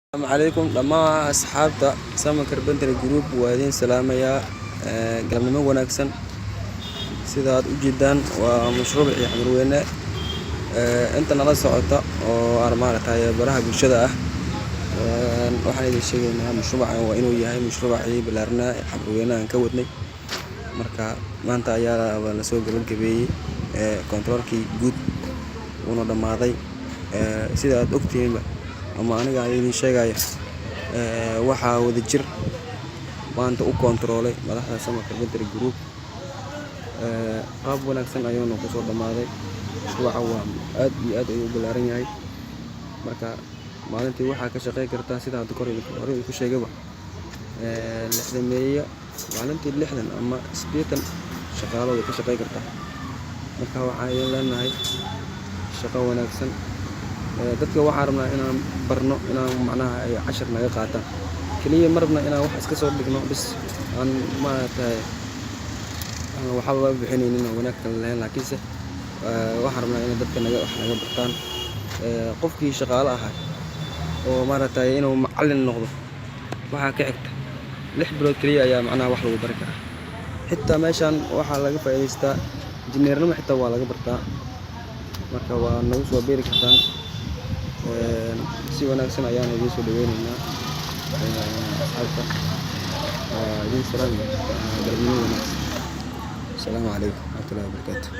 السلام عليكم دhammaan asxaabta Sama Carpentry Group waa idin salaamaya galabnimo wanaagsan sida aad u jeedaan waa mashruuc xamar weyne inta nala socota oo armaanatay baraha bulshada ah waxaan idin sheegaynaa mashruucan waa inuu yahay mashruucii bilaarna xamar weyne aan ka wadnay marka maanta ayaa la soo gabagabeeyay controlkii guud uu dhamaaday sida aad ogtihiin ama aniga idin sheegaya waxa wada jir maanta u controlay madaxda Sama Carpentry Group qaab wanaagsan ayuu ku soo dhamaaday mashruuca waa aad iyo aad ayuu balaaran yahay marka maalintii waxa ka shaqeyn kartaa sida aad hore ku sheegayba 60 meeyo maalintii 60 ama 80 shaqaalada ka shaqeyn kartaa marka waxa ay leenahay shaqo wanaagsan dadka waxaan rabnaa inaan barno inaan macnaha ay cashar naga qaataan kaliya marna inaan wax iska soo dhigno bis aan maaragtay waxa loo bixinaynin wanaag kale lehen laakiinse waxaan rabnaa in dadka naga wax naga bartaan qofkii shaqaale ahaa oo maaragtay inuu macallin noqdo waxa ka xigta 6 bilood kaliya ayaa macnaha wax lagu bari karaa xitaa meeshan waxa laga faa'iideystaa injineernimo xitaa waa laga bartaa marka waa nagu soo beeri kartaan si wanaagsan ayaan idin soo dhaweynaynaa asxaabta idin salaam galabnimo wanaagsan. Assalaamu calaykum warahmatullaahi wabarakaatuh.